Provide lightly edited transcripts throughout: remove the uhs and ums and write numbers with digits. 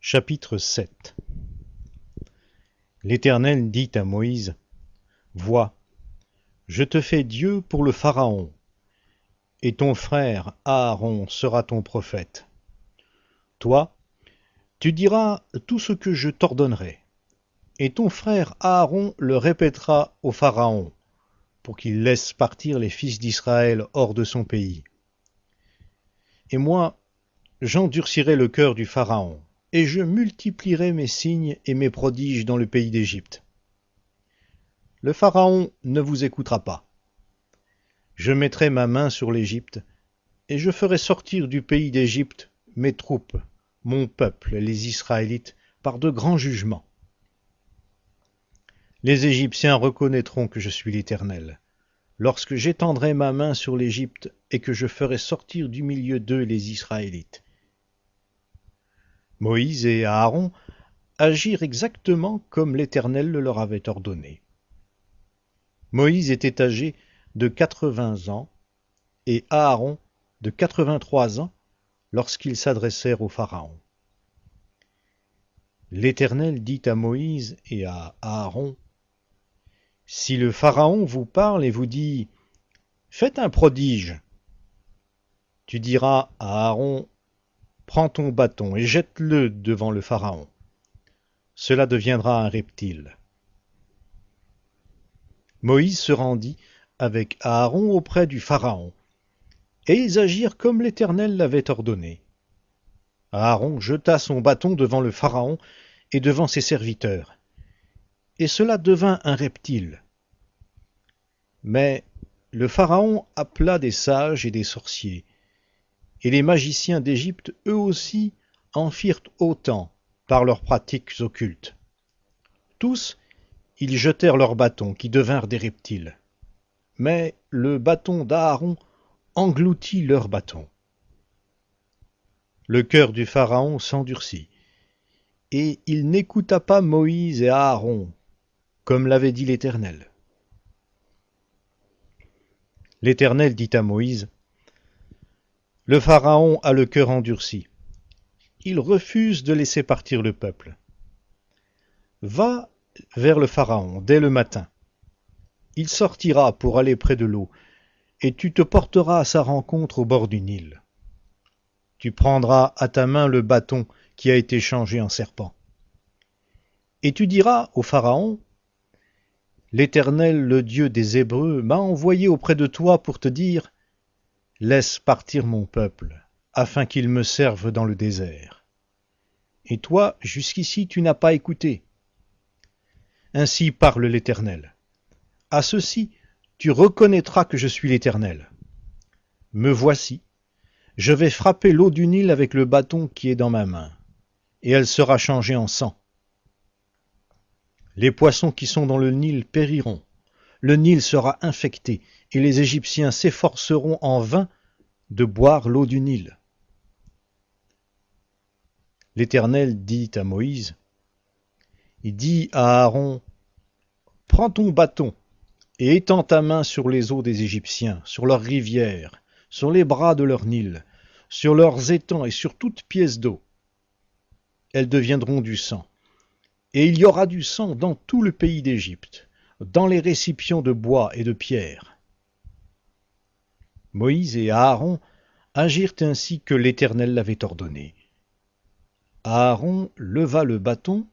Chapitre 7. L'Éternel dit à Moïse: Vois, je te fais Dieu pour le Pharaon, et ton frère Aaron sera ton prophète. Toi, tu diras tout ce que je t'ordonnerai, et ton frère Aaron le répétera au Pharaon, pour qu'il laisse partir les fils d'Israël hors de son pays. Et moi, j'endurcirai le cœur du Pharaon, et je multiplierai mes signes et mes prodiges dans le pays d'Égypte. Le Pharaon ne vous écoutera pas. Je mettrai ma main sur l'Égypte, et je ferai sortir du pays d'Égypte mes troupes, mon peuple, les Israélites, par de grands jugements. Les Égyptiens reconnaîtront que je suis l'Éternel, lorsque j'étendrai ma main sur l'Égypte et que je ferai sortir du milieu d'eux les Israélites. Moïse et Aaron agirent exactement comme l'Éternel le leur avait ordonné. Moïse était âgé de 80 ans et Aaron de 83 ans lorsqu'ils s'adressèrent au Pharaon. L'Éternel dit à Moïse et à Aaron: Si le Pharaon vous parle et vous dit: Faites un prodige, tu diras à Aaron: Prends ton bâton et jette-le devant le Pharaon. Cela deviendra un reptile. Moïse se rendit avec Aaron auprès du Pharaon, et ils agirent comme l'Éternel l'avait ordonné. Aaron jeta son bâton devant le Pharaon et devant ses serviteurs, et cela devint un reptile. Mais le Pharaon appela des sages et des sorciers, et les magiciens d'Égypte eux aussi en firent autant par leurs pratiques occultes. Tous, ils jetèrent leurs bâtons qui devinrent des reptiles. Mais le bâton d'Aaron engloutit leurs bâtons. Le cœur du Pharaon s'endurcit, et il n'écouta pas Moïse et Aaron, comme l'avait dit l'Éternel. L'Éternel dit à Moïse: Le Pharaon a le cœur endurci. Il refuse de laisser partir le peuple. Va vers le Pharaon dès le matin. Il sortira pour aller près de l'eau, et tu te porteras à sa rencontre au bord du Nil. Tu prendras à ta main le bâton qui a été changé en serpent. Et tu diras au Pharaon: L'Éternel, le Dieu des Hébreux, m'a envoyé auprès de toi pour te dire: Laisse partir mon peuple, afin qu'il me serve dans le désert. Et toi, jusqu'ici, tu n'as pas écouté. Ainsi parle l'Éternel. À ceci, tu reconnaîtras que je suis l'Éternel. Me voici, je vais frapper l'eau du Nil avec le bâton qui est dans ma main, et elle sera changée en sang. Les poissons qui sont dans le Nil périront, le Nil sera infecté, et les Égyptiens s'efforceront en vain de boire l'eau du Nil. L'Éternel dit à Moïse: Il dit à Aaron: Prends ton bâton et étends ta main sur les eaux des Égyptiens, sur leurs rivières, sur les bras de leur Nil, sur leurs étangs et sur toute pièce d'eau. Elles deviendront du sang. Et il y aura du sang dans tout le pays d'Égypte, dans les récipients de bois et de pierre. Moïse et Aaron agirent ainsi que l'Éternel l'avait ordonné. Aaron leva le bâton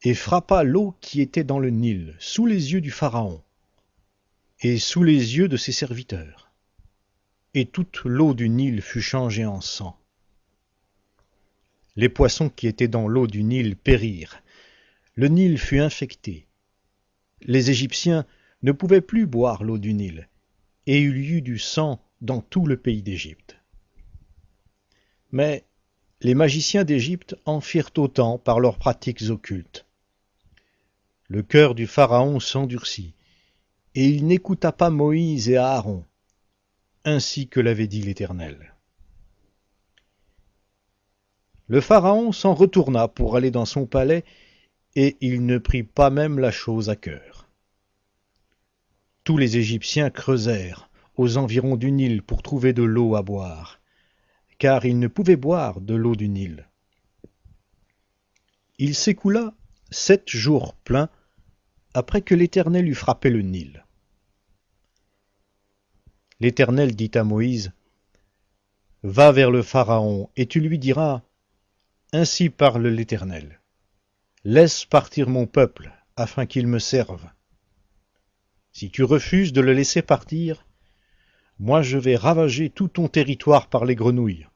et frappa l'eau qui était dans le Nil, sous les yeux du Pharaon, et sous les yeux de ses serviteurs. Et toute l'eau du Nil fut changée en sang. Les poissons qui étaient dans l'eau du Nil périrent. Le Nil fut infecté. Les Égyptiens ne pouvaient plus boire l'eau du Nil, et il y eut du sang dans tout le pays d'Égypte. Mais les magiciens d'Égypte en firent autant par leurs pratiques occultes. Le cœur du Pharaon s'endurcit, et il n'écouta pas Moïse et Aaron, ainsi que l'avait dit l'Éternel. Le Pharaon s'en retourna pour aller dans son palais, et il ne prit pas même la chose à cœur. Tous les Égyptiens creusèrent aux environs du Nil pour trouver de l'eau à boire, car ils ne pouvaient boire de l'eau du Nil. Il s'écoula 7 jours pleins après que l'Éternel eut frappé le Nil. L'Éternel dit à Moïse, « Va vers le Pharaon, et tu lui diras, Ainsi parle l'Éternel. Laisse partir mon peuple, afin qu'il me serve. Si tu refuses de le laisser partir, moi je vais ravager tout ton territoire par les grenouilles.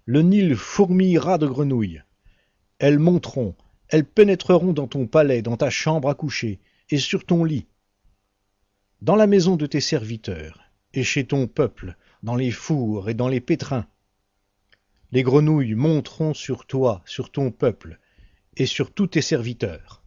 Le Nil fourmillera de grenouilles. Elles monteront, elles pénétreront dans ton palais, dans ta chambre à coucher, et sur ton lit, dans la maison de tes serviteurs, et chez ton peuple, dans les fours et dans les pétrins. Les grenouilles monteront sur toi, sur ton peuple, et sur tous tes serviteurs.